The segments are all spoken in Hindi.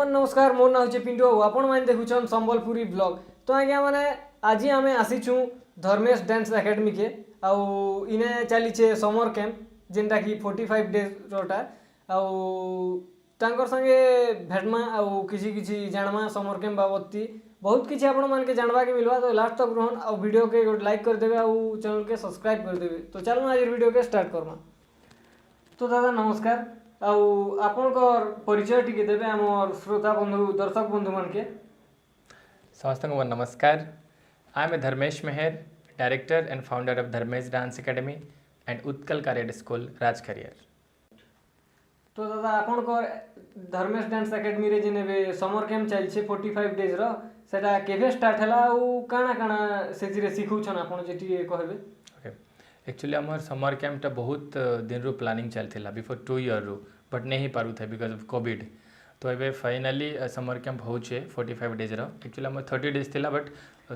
मन नमस्कार मोर ना होचे पिंटू आपण माने देखुछन संबलपुरी ब्लॉग। तो आज्ञा माने आज आमे आसीछु धर्मेश डांस एकेडमी के आउ इने चली छे समर कैंप जेनटा कि 45 डेज रोटा आउ तांकर संगे भेटमा आउ किछि किछि जानमा समर कैंप बाबती बहुत किछि आपण मान के जानबा के मिलवा। तो लास्ट तक रहन आउ वीडियो के लाइक कर देबे आउ चैनल के सब्सक्राइब कर देबे। तो चलो आज वीडियो के स्टार्ट करमा। तो दादा नमस्कार आउ आपनकर परिचय टिके देबे हमर श्रोता बंधु दर्शक बंधु मान के। समस्त को नमस्कार। I am Dharmesh Meher, director and founder of Dharmesh dance academy and Utkal cadet school Rajkhariar. तो दादा आपनकर धर्मेश डांस एकेडमी रे जेनेबे समर कैंप चल छे 45 डेज रो सेटा केबे स्टार्ट हला आउ काना काना सेजिरे सिखुछन आपन जेटी कहबे। ओके, एक्चुअली आमर समर कैंपटा बहुत दिन रू प्लानिंग चलथिला बिफोर 2 ईयर रू, बट नहीं पारु थे बिकॉज ऑफ कोविड। तो एबे फाइनली समर कैंप होचे 45 डेज रो। एक्चुअली आम 30 डेज थिला बट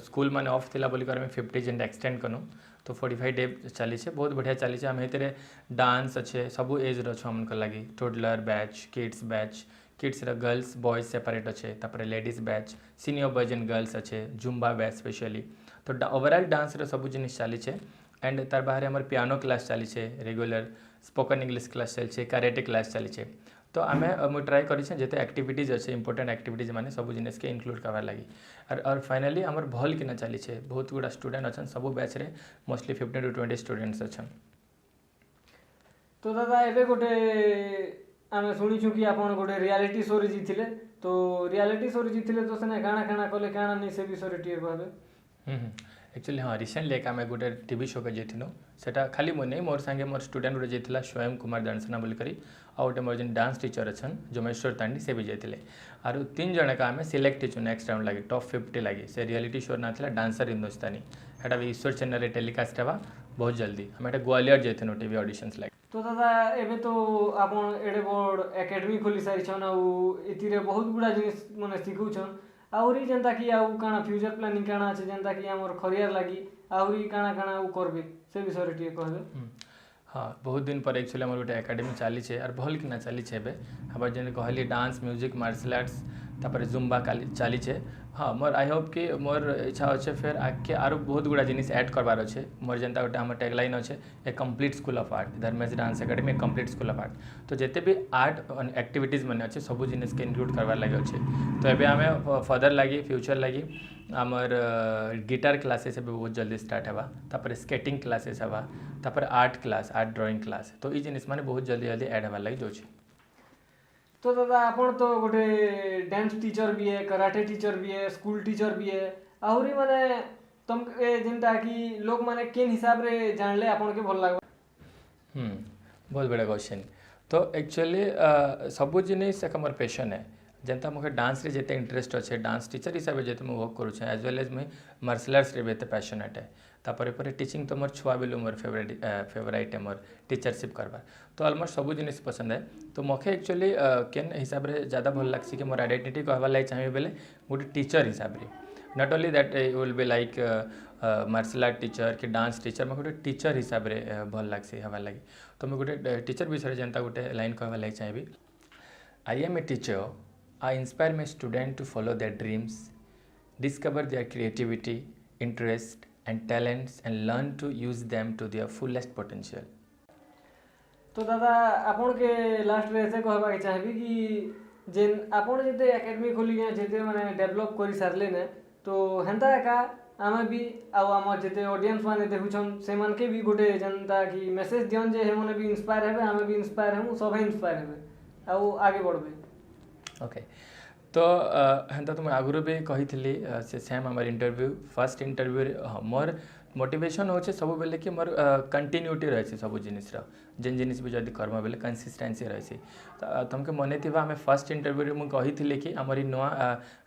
स्कूल माने ऑफ थिला बोली कर 50 जेंटा एक्सटेंड कनु। तो 45 डे चली छे, बहुत बढ़िया चली छे। हम हेतरे डांस अच्छे सब एज रो छ हमन लागी टोडलर बैच, किड्स रो गर्ल्स बॉयज सेपरेट अच्छे, तापर ladies batch, senior boys and girls अच्छे, जुम्बा बैच स्पेशली। तो ओवरऑल डांस रो सब जिनिस चली छे। एंड तार बाहर हमर पियानो क्लास चली छे, रेगुलर स्पोकन इंग्लिश क्लास चली छे, कराटे क्लास चली छे। तो आमे मु ट्राई करी छे जेते एक्टिविटीज अच्छे इंपोर्टेंट एक्टिविटीज माने सब जिनिस के इंक्लूड करवार लगी। और फाइनली हमर भल किना चली छे, बहुत गुडा स्टूडेंट अछन सब बैच रे, मोस्टली 15 to 20 स्टूडेंट्स अछन। तो दादा एबे गोटे आमे सुनी छु कि आपन गोटे रियलिटी शो रे जीथिले। तो रियलिटी शो रे जीथिले तो सेने काना काना कले काना नै से विषय रे टिए कहबे। एक्चुअली हाँ, रिसेंटली एक आम गोटे टीवी शो के जाइथिनु। सेटा खाली मो नहीं, मोर संगे मोर स्टूडेंट गोटे जाइथिला स्वयं कुमार दंसना बोल करी, आ गोटे मोर जेन डांस टीचर अछन जोमेश्वर तांडी से भी जाइथिले। आरो 3 जण का आम सिलेक्ट हिचु नेक्स्ट राउंड लगी टॉप 50 लगी। से रियलिटी शो ना थिला डांसर हिंदुस्तानी, हेटा भी ईश्वर चैनल रे टेलीकास्ट हेबा बहुत जल्दी। हम एटा ग्वालियर जाइथिनु टीवी ऑडिशंस लगी। तो दादा एबे तो आपन एडे बोर्ड एकेडमी खोली सारी छन आउ इतिरे बहुत गुडा जिनिस माने सिखु छन। आउरी जेंता कि आउ काना फ्यूचर प्लानिंग काना আছে जेंता कि हमर खरियर लागि आउरी काना काना उ करबे से विषय रे टिए कहबे। हाँ, बहुत दिन पर एक्चुअली हमर गोटे एकेडमी चली छे और भल किना चली छे। एबे हमर जेन कहली डांस, म्यूजिक, मार्शल आर्ट्स तापर जुम्बा चली छे। हाँ, मोर आई होप कि मोर इच्छा अच्छे फिर आगे आरो बहुत गुड़ा जिनिस ऐड करवार अच्छे। मोर जेनता गोटे हमर टैगलाइन अच्छे a complete school of art, Dharmesh dance academy complete school of art. तो जेते भी आर्ट एक्टिविटीज मन अच्छे सब जिनिस के इंक्लूड करवार लगे अच्छे। तो एबे हमें फर्दर लगी फ्यूचर लगी आमर गिटार क्लासेस भी बहुत जल्दी स्टार्ट हेबा, तापर स्केटिंग क्लासेस हेबा, तापर art class, art drawing class. तो ये जिनिस माने बहुत जल्दी जल्दी ऐड हेबा लगी जोछि। तो दादा आपन तो गोटे डांस टीचर भी है, कराटे टीचर भी है, स्कूल टीचर भी है। आउरी माने तुम जेंता कि लोग माने केन हिसाब रे जानले आपन के भल लागो। बहुत बड़ा क्वेश्चन। तो एक्चुअली सब जिनिस एक हमर पैशन है। जेंता मोके डांस रे जेते इंटरेस्ट अच्छे, डांस टीचर हिसाब से जेते मैं वर्क करू छे, एज वेल एज मैं मार्शल आर्ट्स रे बेते पैशनेट है। तापर पर टीचिंग तो मोर छुआ बेलू मोर फेवरेट है मोर टीचरशिप करवा। तो ऑलमोस्ट सब जिनिस पसंद है। तो मोके एक्चुअली केन हिसाब रे ज़्यादा भल लागसी कि मोर आइडेंटिटी कहवा लागि चाहिए बेले गोटे टीचर हिसाब रे। Not only that will be like martial art teacher कि डांस टीचर, मैं गोटे टीचर हिसाब रे भल लागसी हवा लगी। तो मैं गोटे टीचर विषय जेनता गोटे लाइन कहवा लागि चाहिए, I am a teacher, I inspire my student to follow their dreams, discover their creativity, interest and talents and learn to use them to their fullest potential। तो दादा आपन के लास्ट रे से कहबा के चाहबी कि जेन आपन जेते एकेडमी खोली गया जेते माने डेवलप करि सारले ने, तो हेंता का आमे भी आउ हमर जेते ऑडियंस माने देखुछन से मान के भी गोटे जनता की मैसेज दियन जे हेमने भी इंस्पायर हेबे, आमे भी इंस्पायर हेमु, सब इंस्पायर हेबे आउ आगे बढ़बे। ओके, तो हेन्ता तो मैं आगुरी भी कही से सेम हमार इंटरव्यू फर्स्ट इंटरव्यू मोर मोटिवेशन होचे सब बेले कि मोर कंटिन्यूटी रही सब जिनिस जेन जिनिस भी जब कर्म बेले कंसिस्टेंसी रही। तुमके मन थी आम फर्स्ट इंटरव्यू मुझे कही कि आमर नुआ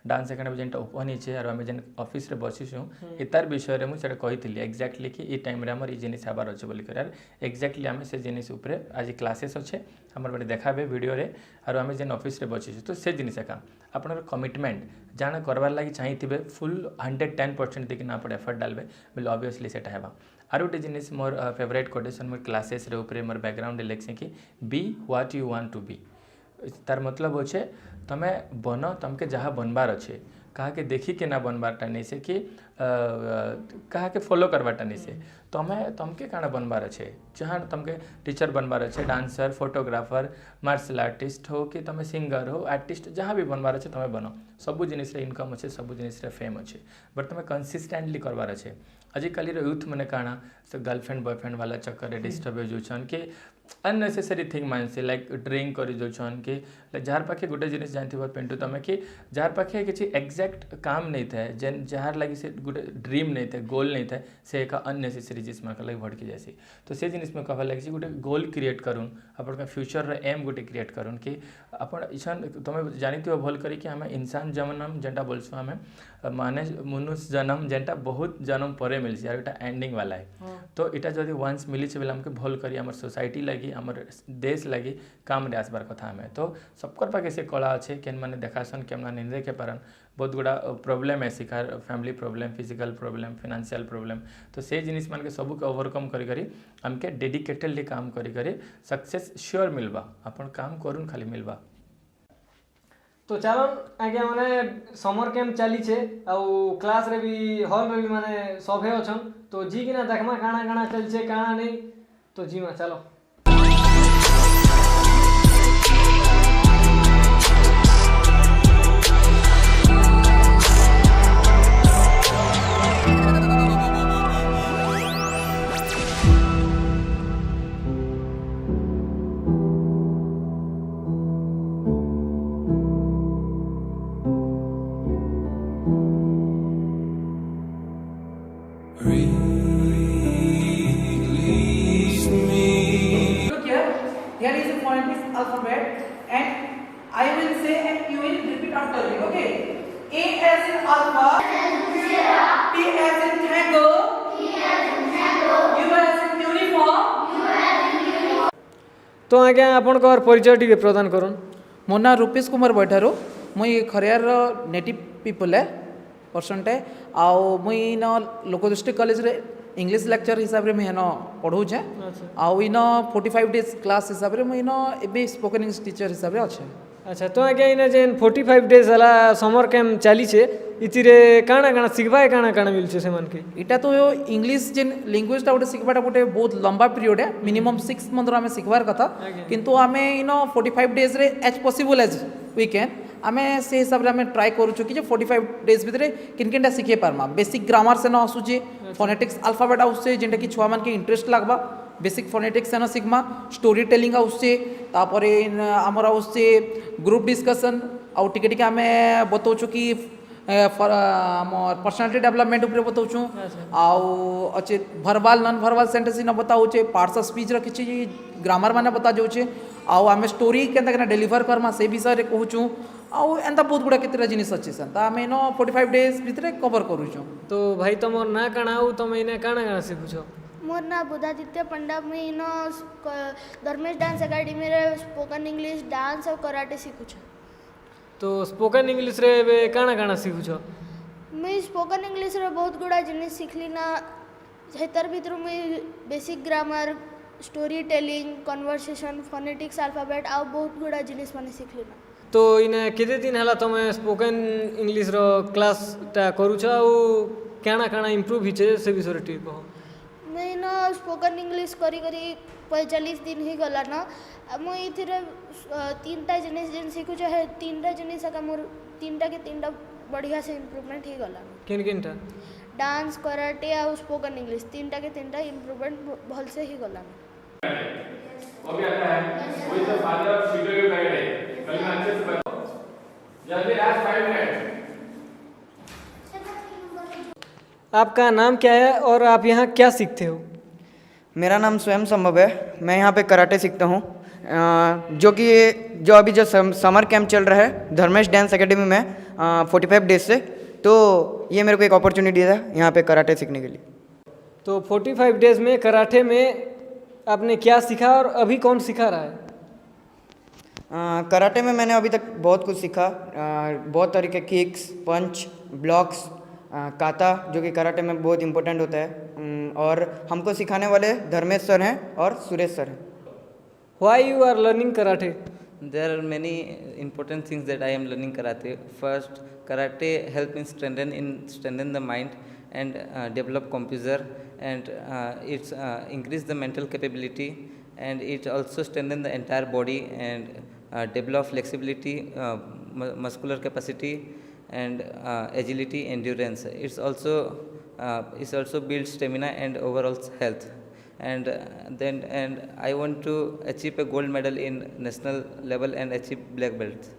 डांस एकेडमी जेनटा ओपन होचे और आम जेन ऑफिस रे बसीचु इतार विषय मुझे कही एक्जाक्टली कि टाइम आमर ये जिनिस हबार अच्छे बोल कर एक्जाक्टली आम से जिनिस उपरे आज क्लासेस अच्छे आमर बड़े देखाबे वीडियो रे और आम जेन ऑफिस रे बसीचु। तो से जिनिस एका आपनर कमिटमेंट जाना करवार लगी चाहिए फुल 110% देखिए ना आप एफर्ट डालबे बोले ऑब्वियसली सेटा हेबा। आर गोटे जिनिस मोर फेवरेट कोटेशन मोर क्लासेस रे ऊपर मोर बैकग्राउंड लिखे कि be what you want to be. तार मतलब होचे तमे बन तमके जहाँ बनबार अच्छे कहा के देखी के ना बनबारटा नहीं से कि कहा के फॉलो करवाटा नहीं से तमके काना बनबार अच्छे जहाँ तमके टीचर बनबार अच्छे डांसर फोटोग्राफर मार्शल आर्टिस्ट हो कि तमे सिंगर हो आर्टिस्ट जहाँ भी बनबार अच्छे तमे बनो सबू जिनिस इनकम अच्छे सबू जिनिस फेम अच्छे बट तमे कंसिस्टेंटली करबार अच्छे आजिकल यूथ मैंने काना गर्लफ्रेंड बॉयफ्रेंड वाला चक्कर डिस्टर्ब हो जाऊन कि unnecessary thing Mansi like drink कर जाऊन कि जार पाखे गोटे जिनिस जानथिबो पिंटू तमे कि जार पाखे किसी एक्जाक्ट काम नहीं था जेन जार लगी से गोटे ड्रीम नहीं था गोल नहीं था से एक अननेसेसरी जिस में लगे भड़की जासी तो से जिनिस में कहवा लगे गोटे गोल क्रिएट करूँ अपन फ्यूचर एम गोटे क्रिएट करूँ कि अपन इछन तुम जानी भल करी कि आम इंसान जन्म जेनटा बोलसु आम माने मनुष्य जन्म जेनटा बहुत जन्म पर मिलसी और एटा एंडिंग वाला है तो इटा जदि वंस मिली बेले हमके भल करी आम सोसाइटी लगी आम देश लगी काम रे आसबार कथा हमें तो सबकर पाखे से कला अच्छे केन मैंने देखासन केन मैंने नहीं देखे पारन बहुत गुड़ा प्रोब्लेम है शिकार family problem physical problem financial problem तो से जिनिस मान के सबू के ओवरकम करी करी हमके डेडिकेटेडली काम करी करी सक्सेस श्योर मिलबा अपन काम करूँ खाली मिलबा तो चलो आज्ञा माने समर कैंप चली छे आउ क्लास रे भी हॉल में भी माने सभे अछन तो जी किना देखमा काना काना चल छे काना नहीं तो जी मा चलो Look here is a phonetics alphabet and I will say and you will repeat after me, okay? A as in alpha, T as in tango, U as in uniform. तो आज्ञा आपण को परिचय टिके प्रदान करन मो ना रूपेश कुमार बैठारू मुई खरियार नेटिव पीपल है पर्सन टे आओ मुई न लोकदृष्टि कॉलेज रे इंग्लिश लेक्चर हिसाब रे मुई न पढ़ाऊछे आउ इन 45 डेज क्लास हिसाब रे मुई न एबे स्पोकन इंग्लिश टीचर हिसाब रे अच्छे अच्छा तो आज्ञा इन जेन 45 डेज हला समर कैंप चली छे इतिरे काना काना सिखबाय काना काना मिल छे सेमान के इटा तो इंग्लिश जेन लैंग्वेज टा गोटे सिखबाटा गोटे बहुत लंबा पीरियड है मिनिमम 6 मंथ आमे सिखबार कथा किंतु आमे इन 45 डेज रे as possible as we can आमे से हिसाब रे आमे ट्राई करूछु कि जे 45 डेज भितरे किन किनटा सिखे पारमा बेसिक ग्रामर से न आसुचे फोनेटिक्स अल्फाबेट आउसे जेंटा कि छुआ मान के इंटरेस्ट लागबा बेसिक फोनेटिक्स से न सिखमा स्टोरी टेलिंग आउसे तापरे हमर आउसे ग्रुप डिस्कशन आउ टिके टिके आमे बताउछु कि पर्सनालिटी डेवलपमेंट ऊपर बताऊँ आउ अच्छे भरवाल नन भरवाल सेंटेंस न बताऊे पार्ट्स ऑफ स्पीच किसी ग्रामर मैंने बता जाऊे आउ आम स्टोरी के डेलीवर करमा से विषय रे कहूँ आउ एंता बहुत गुड़ा केतरा जिनिस अच्छे सन आम इन 45 डेज भितर कवर करूँ तो भाई तुम ना काना आउ तुम इने काना काना सिखुछ मोर ना बुधादित्य पंडा मुई इन धर्मेश डांस एकेडमी रे स्पोकन इंग्लिश डांस और कराटे सिखुछ तो स्पोकन इंग्लिश रे बे काना काना सिखुछ मुई स्पोकन इंग्लिश रे बहुत गुड़ा जिनिस सिखली ना हेतर भीतर मुई basic grammar story telling conversation phonetics alphabet आउ बहुत गुड़ा जिनिस माने सिखली ना तो इने केते दिन हला तुम स्पोकन इंग्लिश रो क्लास ता करूछ आउ काना काना इंप्रूव हिचे से विषय रे ठीक कहो मुई न स्पोकन इंग्लिश करी करी 45 दिन ही गला ना मुई इथिरे तीनटा जिनिस जेन सिखुछ है तीनटा जिनिस का मोर तीनटा के तीनटा बढ़िया से इम्प्रूवमेंट ही गला किन किनटा डांस कराटे और स्पोकन इंग्लिश तीनटा के तीनटा इम्प्रूवमेंट भल से ही गला अभी आता है वही तो फादर ऑफ शीडो यू गाइड है कल मैं अच्छे से बताओ जल्दी लास्ट 5 मिनट आपका नाम क्या है और आप यहाँ क्या सीखते हो मेरा नाम स्वयं संभव है मैं यहाँ पे कराटे सीखता हूँ जो अभी समर कैंप चल रहा है धर्मेश डांस एकेडमी में 45 डेज से तो ये मेरे को एक अपॉर्चुनिटी था यहाँ पे कराटे सीखने के लिए तो 45 डेज में कराटे में आपने क्या सीखा और अभी कौन सिखा रहा है कराटे में मैंने अभी तक बहुत कुछ सीखा बहुत तरीके किक्स पंच ब्लॉक्स काता जो कि कराटे में बहुत इम्पोर्टेंट होता है और हमको सिखाने वाले धर्मेश सर हैं और सुरेश सर हैं Why you are learning karate? There are many important things that I am learning karate. First, karate help me strengthen the mind and develop composure, and it's increase the mental capability, and it also strengthen the entire body and develop flexibility, muscular capacity, and agility, endurance. It's also builds stamina and overall health. And I want to achieve a gold medal in national level and achieve black belt.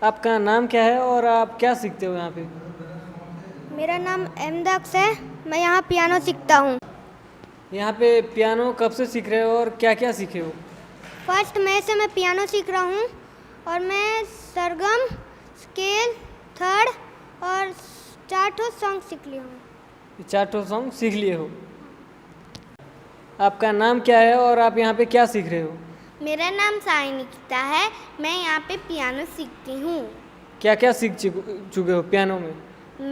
आपका नाम क्या है और आप क्या सीखते हो यहाँ पे? मेरा नाम अहमदाक्स है, मैं यहाँ पियानो सीखता हूँ। यहाँ पे पियानो कब से सीख रहे हो और क्या क्या सीखे हो? फर्स्ट मई से मैं पियानो सीख रहा हूँ और मैं सरगम, स्केल, थर्ड और 4 सॉन्ग सीख लिया हूँ। 4 सॉन्ग सीख लिए हो। आपका नाम क्या है और आप यहाँ पे क्या सीख रहे हो? मेरा नाम साई निकिता है, मैं यहाँ पे पियानो सीखती हूँ। क्या क्या सीख चुके हो पियानो में?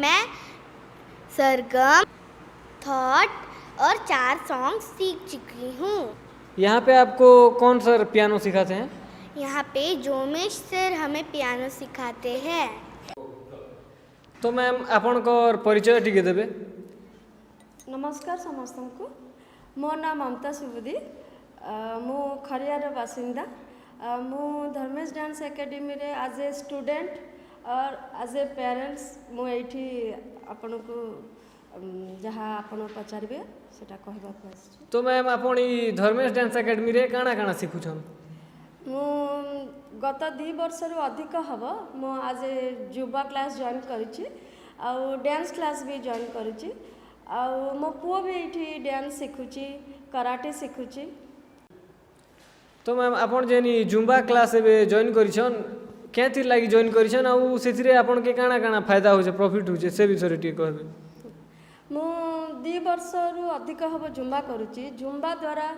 मैं सरगम, थर्ड और 4 सॉन्ग सीख चुकी हूँ। यहाँ पे आपको कौन सर पियानो सिखाते हैं? यहाँ पे जोमेश सर हमें पियानो सिखाते हैं। तो मैम आपनकर परिचय टिके देबे? नमस्कार समस्त को, मो नाम ममता सुबुदी, मु खरियार बासिंदा। मु धर्मेश डांस एकेडमी रे एज ए स्टूडेंट और एज ए पेरेंट्स मु एठी आपन को जहाँ आपन पचारबे सेटा कहबा पास। तो मैम आपण ई धर्मेश डांस एकेडमी रे काना काना सिखुछन? मु गत 2 वर्ष रु अधिक हब मु एज ए जुबा क्लास जॉइन करिछि आउ डांस क्लास भी जॉइन करिछि आउ मो पुओ भी एठी डांस सिखुछि, कराटे सिखुछि। तो मैम आपण जेनी जुम्बा क्लास एबे जॉइन करिछन केतिर लागि जॉइन करिछन आउ सेथिरे आपण के काना काना फायदा होचे, प्रॉफिट होचे से विषय टिके कहबे? मु 2 वर्ष रु अधिक हब जुम्बा करुछि। जुम्बा द्वारा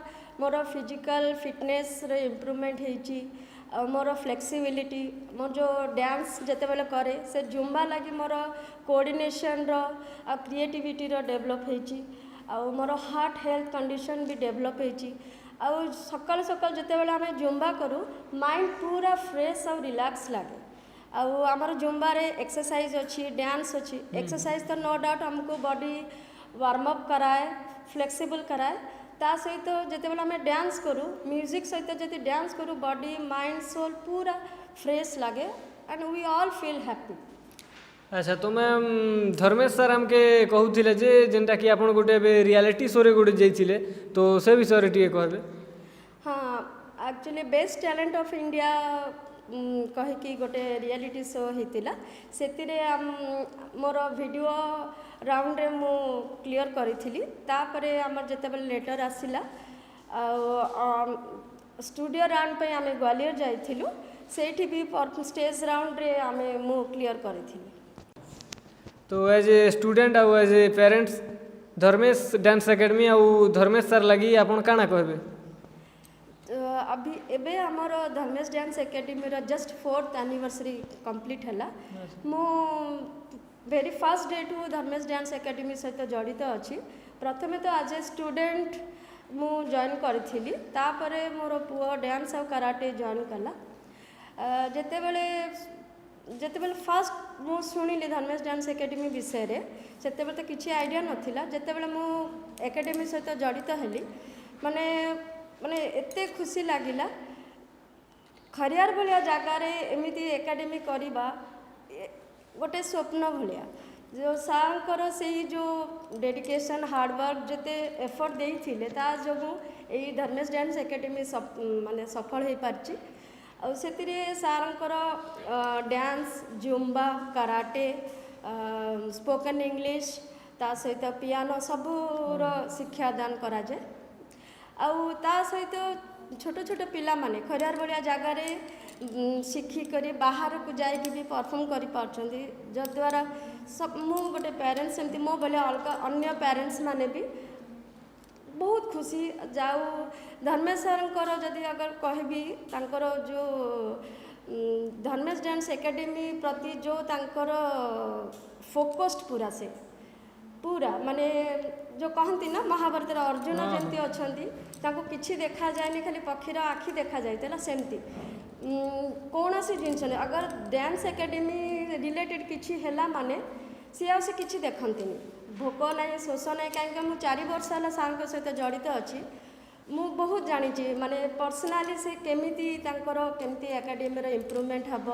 मोर फिजिकल फिटनेस रे इम्प्रूवमेंट हेछि, मोर फ्लेक्सिबिलिटी, मोर जो डांस जते बेले करे से जुम्बा लागि मोर कोऑर्डिनेशन रो आ क्रिएटिविटी रो डेवलप हेछि, आ मोर हार्ट हेल्थ कंडीशन भी डेवलप हेछि। आ सकाल सकाल जते बेले हमें जुम्बा करू माइंड पूरा फ्रेश और रिलैक्स लागे। आउ आमर जुम्बा रे एक्सरसाइज अच्छी, डांस अच्छी। एक्सरसाइज तो नो डाउट हमको बॉडी वार्म अप कराए, फ्लेक्सिबल कराए। ता सहित जिते बेले हमें डांस करूँ, म्यूजिक सहित जब डांस करूँ बॉडी माइंड सोल पूरा फ्रेश लगे and we all feel happy. अच्छा, तो मैम धर्मेश सर हमके कहूथिले जे जेनटा कि आपण गोटे रियलिटी शो रे गोटे जाइथिले, तो से विषय रे टिके कहबे? हाँ, actually best talent of India कहीकि गोटे रियलिटी शो होता से मोर वीडियो राउंड रे मु क्लियर करी। तापरे आमर जितेबाला लेटर आसला स्टूडियो राउंड पे आमे ग्वालियर जाइथिलु, सेठी भी स्टेज राउंड रे आमे मु क्लियर करी। तो एज ए स्टूडेंट आउ as a parents Dharmesh dance academy आउ धर्मेश सर लगी आपण काना कहबे? अभी एबे हमर धर्मेश डांस एकेडमी रो जस्ट 4th एनिवर्सरी कंप्लीट हैला। मु very first day to Dharmesh dance academy सहित जड़ित अच्छी। प्रथमे तो आज ए स्टूडेंट मु जॉइन करी तापरे मोर पुओ डांस और कराटे जॉइन कला जेतेबेले फास्ट मु शुणिली धर्मेश डांस एकेडमी विषय रे सेतेबेले तो किसी आइडिया नथिला जेतेबेले मु एकेडमी सहित जड़ित हेली माने माने एते खुशी लागिला खरियार भलिया जगार एमती एकेडमी करवा गोटे स्वप्न भलिया जो सार से जो डेडिकेशन हार्डवर्क जिते एफर्ट देते ता जो यही धर्मेश डांस एकेडमी माने सफल हो पार्ची सारंकर dance zumba karate spoken English ता सहित पियानो सबूर शिक्षादान करा जाए आउ ता सहित छोट छोट पिला माने खरियार भलिया जगार शिखिक बाहर को जाकि भी परफॉर्म करि पारछंती जद्वारा सब मु गोटे पेरेंट्स एमती मो भलिया अलग अन्य पेरेंट्स माने भी बहुत खुशी जाऊ धर्मेश सरंकर जदि अगर कहबी तांकर जो धर्मेश डांस एकेडमी प्रति जो तांकर फोकस्ड पूरा से पूरा माने जो कहती ना महाभारत अर्जुन जमती अच्छा किसी देखा जाए खाली पक्षीर आखि देखा जाए सेमती कौन सी जिनस अगर डांस एकेडमी रिलेटेड किसी है माने सी आ कि देखती भोक ना शोष ना कहीं मुझे 4 वर्ष है सार सहित जड़ित अच्छी मु बहुत जानी माने पर्सनाली से केमिति केमती एकेडमी इम्प्रूवमेंट हम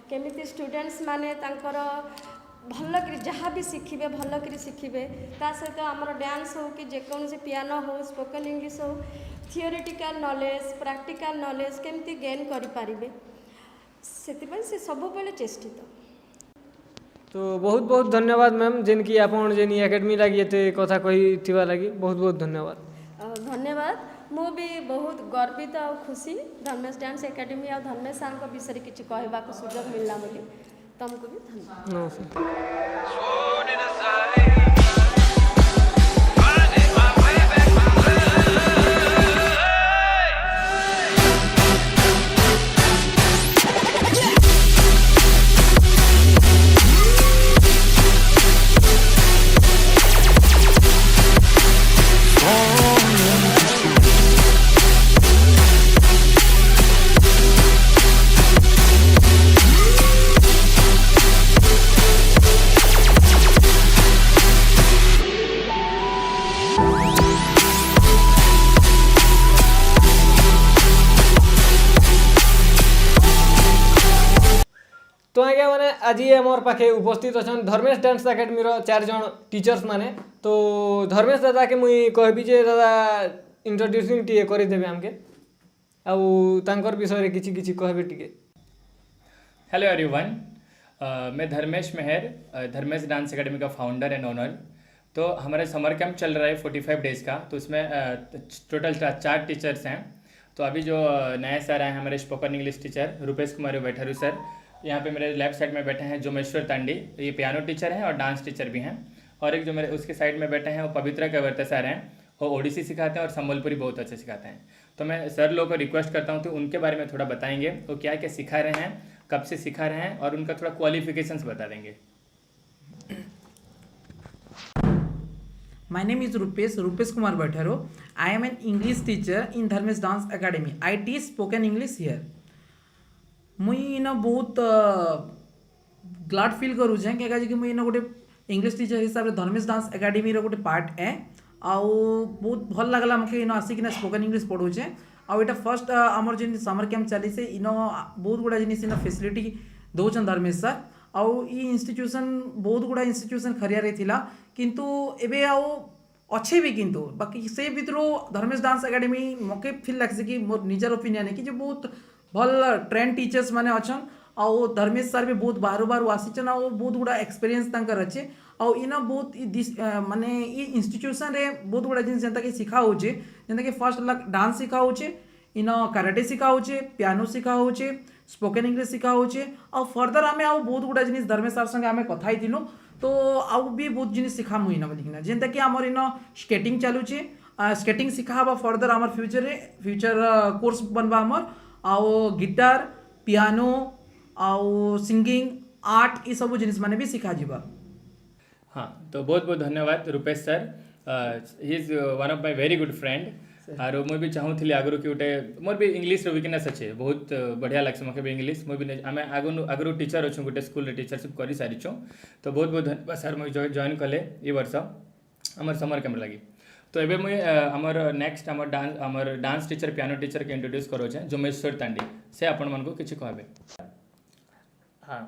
केमिति स्टूडेंट्स माने तांकर भल कर जहाँ भी शिखे भल कर शिखे ता सहित आमर डांस हो कि जेकोसी पियानो हो स्पोकन इंग्लिश हो थियोरेटिकल नॉलेज प्रैक्टिकल नॉलेज केमती गेन करें से सब चेष्टित। तो बहुत बहुत धन्यवाद मैम जेन की आपन जेन एकेडमी लगी एते कथा कही थिबा लगी बहुत बहुत धन्यवाद। धन्यवाद मु भी बहुत गर्वित और खुशी धर्मेश डांस एकेडमी और धर्मेश सर विषय किसी कहवा सुजोग मिलला बोली तुमको भी धन्यवाद। तो आज्ञा मैंने आज आमर पाखे उपस्थित अच्छा धर्मेश डांस एकेडमी 4 जन टीचर्स माने तो धर्मेश दादा के मुई कहबी जे दादा इंट्रोड्यूसिंग टी करदेवे आमके आउर विषय किसी किसी कहबे टिके। हेलो एवरीवन, मैं धर्मेश मेहर धर्मेश डांस एकेडमी का फाउंडर एंड ओनर। तो हमारा समर कैंप चल रहा है 45 डेज़ का, तो उसमें टोटल 4 टीचर्स हैं। तो अभी जो नए सर आए हैं हमारे spoken English teacher Rupesh Kumar बैठरू सर, यहाँ पे मेरे लेफ्ट साइड में बैठे हैं जोमेश्वर तांडी, ये पियानो टीचर हैं और डांस टीचर भी हैं। और एक जो मेरे उसके साइड में बैठे हैं वो पवित्रा कवर्ता सर हैं, वो ओडिसी सिखाते हैं और संबलपुरी बहुत अच्छे सिखाते हैं। तो मैं सर लोगों को रिक्वेस्ट करता हूँ तो उनके बारे में थोड़ा बताएंगे, वो क्या क्या सिखा रहे हैं, कब से सिखा रहे हैं और उनका थोड़ा क्वालिफिकेशंस बता देंगे। My name is Rupesh Kumar Bhattaro. I am an English teacher in Dharmesh Dance Academy. I teach spoken English here. मुई ना बहुत ग्लाड फील करूँ कि मुई ना गोटे इंग्लिश टीचर हिसाब से धर्मेश डांस एकेडमी गोटे पार्ट है आउ बहुत भल लगला मके इन आसिक स्पोकन इंग्लिश पढ़ुचे आउ एटा फर्स्ट आमर जिन समर कैंप चली से इन बहुत गुड़ा जिनिस इन फैसिलिटी दौन धर्मेश सर आउ ई इंस्टीट्यूशन बहुत गुड़ा इंस्टीट्यूशन खरियारे थिला किंतु एबे आउ अच्छे भी किंतु बाकी से भीतर धर्मेश डांस एकेडमी मके फील लगे कि मोर निजर ओपिनियन है कि जो बहुत भल ट्रेंड टीचर्स माने अच्छन आउ धर्मेश सर भी बहुत बार बार आसीचन आउ बहुत गुड़ा एक्सपीरियंस तांकर अच्छे आउ इन बहुत माने ई इंस्टीट्यूशन रे बहुत गुड़ा जिन जेंता कि सिखा होचे जेंता कि फर्स्ट डांस सिखा होचे इन कराटे सिखा होचे पियानो सिखा होचे स्पोकन इंग्लिश सिखा होचे आउ फर्दर आमे आउ बहुत गुड़ा जिनिस धर्मेश सर संगे आमे कथा हिथिलु तो आउ भी बहुत जिनिस सिखा मुई ना बोलिकिना जेंता कि हमर इन स्केटिंग चालुचे स्केटिंग सिखा हबा फर्दर हमर फ्यूचर कोर्स बनबा हमर आउ गिटार पियानो आउ सिंगिंग आर्ट ये सब जिनिस माने भी सिखा जीवा। हाँ, तो बहुत बहुत धन्यवाद Rupesh sir. He is one of my very good friend आरो मुझे भी चाहूली आगु कि गोटे मोर भी इंग्लीश वीकनेस अच्छे बहुत बढ़िया लगे मके भी इंग्लीश मुझे आम आगु टीचर अच्छे गोटे स्कूल टीचरशिप कर सारी तो बहुत बहुत धन्यवाद सर मुझे जॉइन कले ये वर्ष आमर समर कैंप लगी तो एबे मुझे आमर नेक्स्ट आमर डांस टीचर पियानो टीचर के इंट्रोड्यूस करोचे जोमेश्वर तांडी से आपण मन को किछि कहबे। हाँ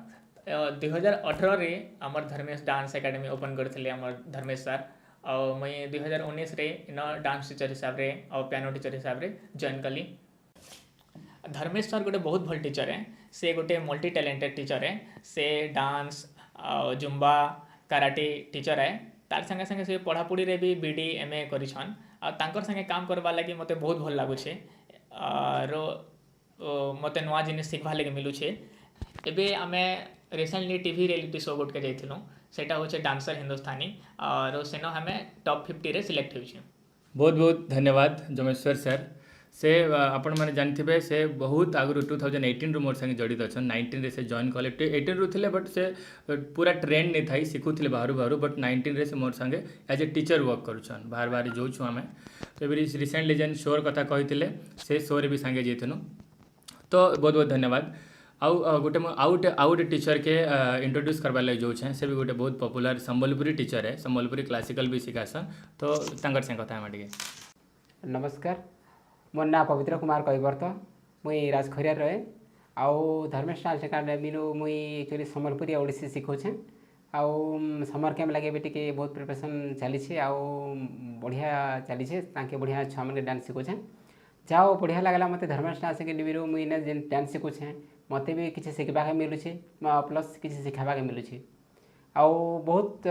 2018 आमर धर्मेश डांस एकेडमी ओपन करथिले आमर धर्मेश सर और मुई 2019 रे इन डांस टीचर हिसाब रे और पियानो टीचर हिसाब रे जॉइन कली। धर्मेश सर गोटे बहुत भल टीचर है से गोटे मल्टी टैलेंटेड टीचर है से डांस जुम्बा कराटे टीचर है तार संगे संगे से पढ़ापढ़ी रे भी बीडी एमए करिछन आ तांकर संगे काम करबा लागि मते बहुत भल लागुछे आरो मते नवा जिनिस सिखबा लागि मिलुछे। एबे आमे रिसेंटली टीवी रियलिटी शो गोटे जाइथिलु सेटा होचे डांसर हिंदुस्तानी और सेनो हमें टॉप 50 रे सिलेक्ट होइछे। बहुत बहुत धन्यवाद जोमेश्वर सर से आपण मैंने जानते से बहुत आगु 2018 रु मोर संगे जड़ित अच्छा 19 रे से जॉइन कले 18 रु थिले बट से पूरा ट्रेंड नहीं थाई शिखुले बाहर बाहर बट 19 रे से मोर संगे एज ए टीचर वर्क करुछन बाहर बाहर जाऊँ आम तो रिसेंटली जेन शोर कथा कही से शो रे भी संगे जाइनु तो बहुत बहुत धन्यवाद। आउ गोटे टीचर के इंट्रोड्यूस करवा लगे जो से भी गोटे बहुत पॉपुलर संबलपुरी टीचर है संबलपुरी क्लासिकल भी शिखासन तो तांकर से कथा हम टिके। नमस्कार मोर ना पवित्र कुमार कैवर्त मुई राजखरिया रहे आउ धर्मेश डांस एकाडेमी मुई एक्चुअली संबलपुरी ओडिसी शिखोछे आउ समर कैंप लगे भी टिके बहुत प्रिपरेशन चली आउ बढ़िया चली ताके बढ़िया छुआ मैंने डांस शिखोछे जाओ बढ़िया लगला मत धर्मेश डांस एकाडेमी मुई जेन डांस शिखुछे मत भी किसी शिखा मिलूँ प्लस किसी शिखाबा मिलूँ आउ बहुत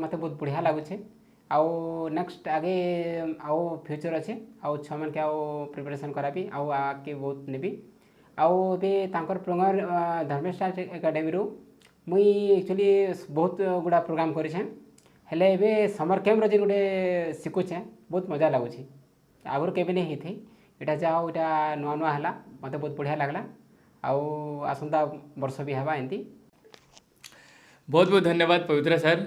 मत बहुत बढ़िया लगुचे आउ नेक्स्ट आगे आउ फ्यूचर अच्छे आउ छुआ मन के आउ प्रिपरेशन कराबी आउ आगे बहुत नेबी आउ भी तांकर प्रोग्राम धर्मेश डांस एकाडेमी मुई एक्चुअली बहुत गुड़ा प्रोग्राम करें हेले एबे समर कैंप रे गोटे शिखुचे बहुत मजा लगुच आगुरी केबे नहीं थी इटा जाओ इटा नुआ नुआ है मत बहुत बढ़िया लगला आउ आसंता वर्ष भी हवा एंती। बहुत बहुत धन्यवाद पवित्र सर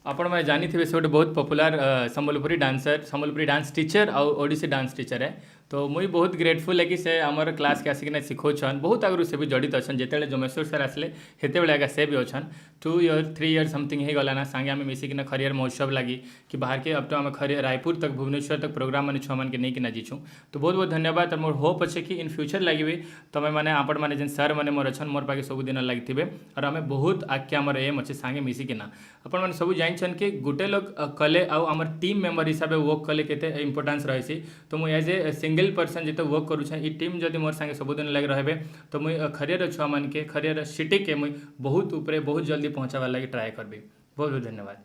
आपण मैं जानी थे से गोटे बहुत popular Sambalpuri dancer Sambalpuri dance teacher और ओडिसी डांस टीचर है तो मुई बहुत ग्रेटफुल है कि से आमर क्लास के आसिक शिखोछन बहुत आगु से भी जड़ित अच्छा जिते जोमेश्वर सर आसले हेते आगे से भी अच्छन 2 ईयर 3 ईयर समथिंग हो गला ना सांगे आम मिसिकिना खरियार महोत्सव लगी कि बाहर के अब तो आम रायपुर तक भुवनेश्वर तक प्रोग्राम मैंने छुआ के नहीं जीचु तो बहुत बहुत धन्यवाद और मोर होप अच्छे कि इन फ्यूचर लगे भी तुम मैंने आपण मैंने जेन सर मैंने मोर अच्छन मोर पाके सब दिन लगे और आम बहुत आगे आमर एम अच्छे सांगे मिसिकिना आपण मैंने सब जानछन कि गोटे लोग कले आम टीम मेम्बर हिसाब से वर्क कले केते इंपोर्टेंस रही तो मुझे एज ए सिंगल पर्सन जिते वर्क करुछे ई टीम जदि मोर संगे सबुदिन लगे रहे तो मुझे खरियार छुआ मान के खरियार सिटी के मुझे बहुत ऊपर बहुत जल्दी पहुँचावा लगे ट्राए करबी। बहुत बहुत धन्यवाद।